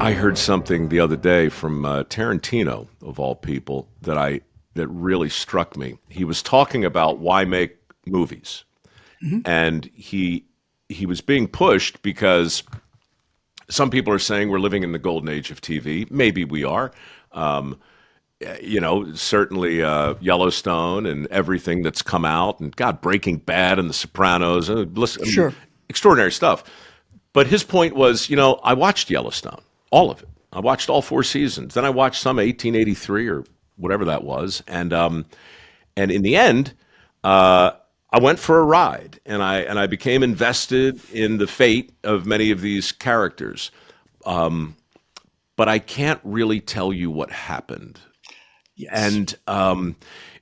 I heard something the other day from Tarantino, of all people, that really struck me. He was talking about why make movies, and he was being pushed because some people are saying we're living in the golden age of TV. Maybe we are. Um, certainly Yellowstone and everything that's come out, and God, Breaking Bad and The Sopranos, listen, I mean, Sure. extraordinary stuff. But his point was, I watched Yellowstone, all of it. I watched all four seasons. Then I watched some 1883 or whatever that was, and in the end, I went for a ride, and I became invested in the fate of many of these characters. But I can't really tell you what happened. Yes. And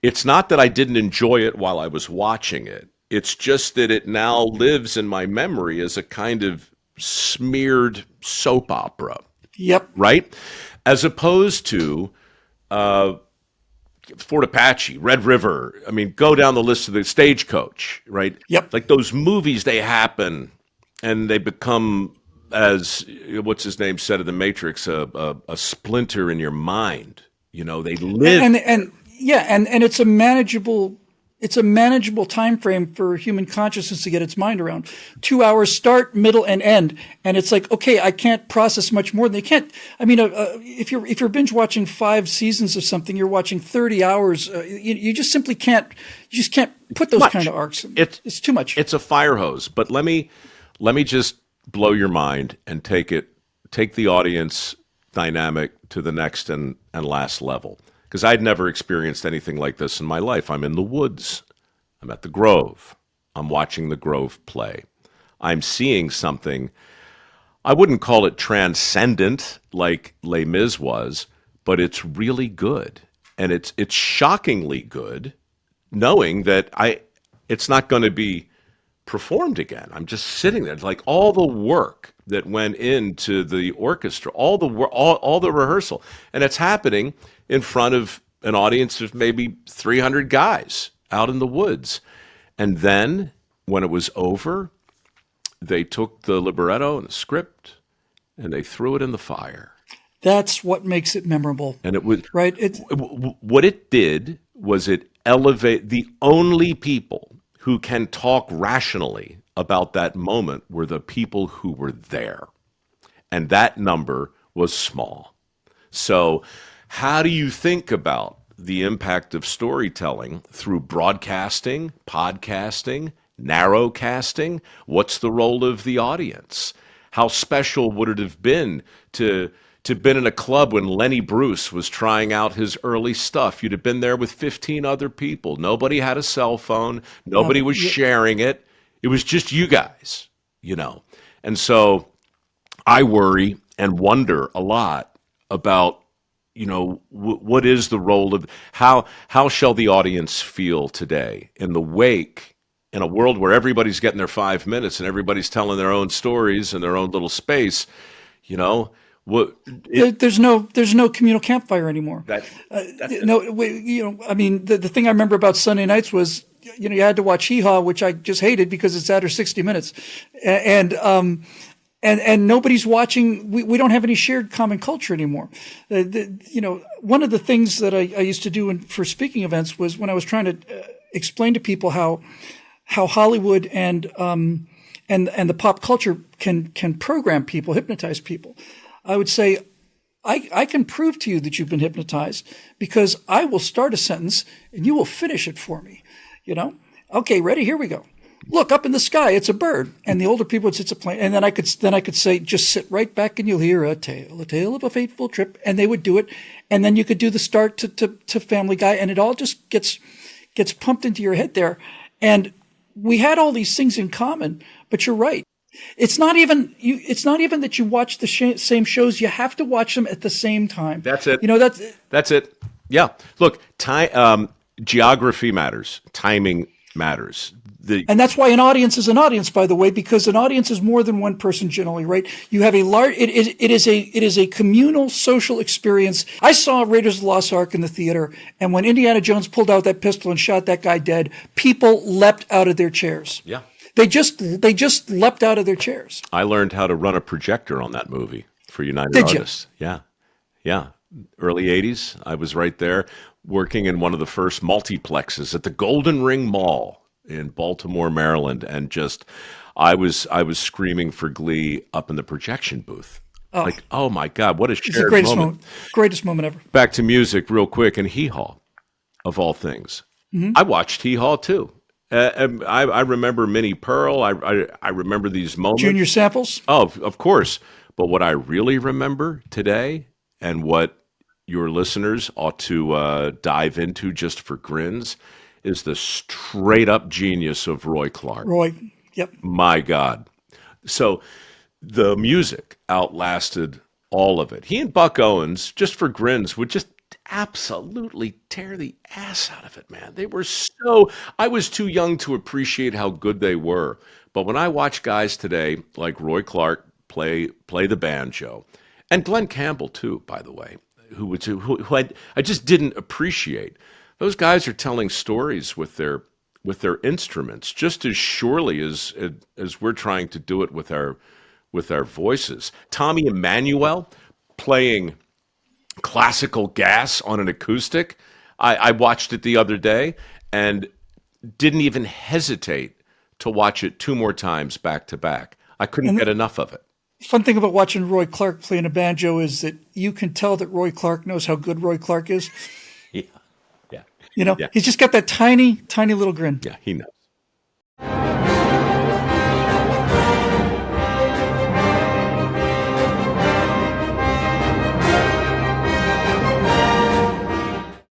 it's not that I didn't enjoy it while I was watching it. It's just that it now lives in my memory as a kind of smeared soap opera, Yep. right? As opposed to Fort Apache, Red River. I mean, go down the list of the Stagecoach, right? Yep. Like those movies, they happen and they become, as what's his name said in The Matrix, a splinter in your mind. They live. And yeah, and it's a manageable time frame for human consciousness to get its mind around. 2 hours start, middle, and end, and it's like, okay, I can't process much more than they can't. I mean, if you're binge watching 5 seasons of something, you're watching 30 hours. You just simply can't. You just can't put those kind of arcs. It's too much. It's a fire hose. But let me just blow your mind and take the audience dynamic to the next and last level. Because I'd never experienced anything like this in my life. I'm in the woods. I'm at the Grove. I'm watching the Grove play. I'm seeing something. I wouldn't call it transcendent like Les Mis was, but it's really good. And it's shockingly good, knowing that it's not going to be performed again. I'm just sitting there, like all the work that went into the orchestra, all the rehearsal, and it's happening in front of an audience of maybe 300 guys out in the woods. And then when it was over, they took the libretto and the script and they threw it in the fire. That's what makes it memorable, And it was right? what it did was it elevate the only people who can talk rationally about that moment were the people who were there. And that number was small. So how do you think about the impact of storytelling through broadcasting, podcasting, narrowcasting? What's the role of the audience? How special would it have been to been in a club when Lenny Bruce was trying out his early stuff? You'd have been there with 15 other people. Nobody had a cell phone. Nobody was sharing it. It was just you guys. And so I worry and wonder a lot about, what is the role of how shall the audience feel today in the wake, in a world where everybody's getting their 5 minutes and everybody's telling their own stories in their own little space, what There's no communal campfire anymore. that's it. No, I mean, the thing I remember about Sunday nights was, you had to watch Hee Haw, which I just hated because it's after 60 minutes, and nobody's watching. We don't have any shared common culture anymore. One of the things that I used to do for speaking events was when I was trying to explain to people how Hollywood and the pop culture can program people, hypnotize people. I would say, I can prove to you that you've been hypnotized because I will start a sentence and you will finish it for me. Okay, ready? Here we go. Look up in the sky, it's a bird. And the older people would say it's a plane. And then I could say, just sit right back and you'll hear a tale of a fateful trip. And they would do it. And then you could do the start to Family Guy, and it all just gets pumped into your head there. And we had all these things in common, but you're right. It's not even that you watch the same shows. You have to watch them at the same time. That's it. That's That's it. Yeah. Look, geography matters. Timing matters. And that's why an audience is an audience, by the way, because an audience is more than one person generally, right? You have a large, it is a communal social experience. I saw Raiders of the Lost Ark in the theater, and when Indiana Jones pulled out that pistol and shot that guy dead, people leapt out of their chairs. Yeah. They just leapt out of their chairs. I learned how to run a projector on that movie for United Did you? Artists. Yeah. Yeah. Early 80s. I was right there working in one of the first multiplexes at the Golden Ring Mall in Baltimore, Maryland. And just, I was screaming for glee up in the projection booth. Oh, Like, oh my God, what a it's the shared moment. greatest moment ever. Back to music real quick and Hee Haw, of all things. I watched Hee Haw too. And I remember Minnie Pearl. I remember these Junior moments. samples. Oh, of course. But what I really remember today and what your listeners ought to dive into just for grins is the straight up genius of Roy Clark. Roy. Yep. My God. So the music outlasted all of it. He and Buck Owens, just for grins, would just absolutely tear the ass out of it, man. They were so, I was too young to appreciate how good they were. But when I watch guys today like Roy Clark play the banjo, and Glenn Campbell too, by the way, who I just didn't appreciate. Those guys are telling stories with their instruments just as surely as we're trying to do it with our voices. Tommy Emmanuel playing classical gas on an acoustic. I watched it the other day and didn't even hesitate to watch it two more times back to back. I couldn't And get enough of it. the fun thing about watching Roy Clark playing a banjo is that you can tell that Roy Clark knows how good Roy Clark is. Yeah, yeah, You know, yeah, he's just got that tiny, tiny little grin. yeah. He knows.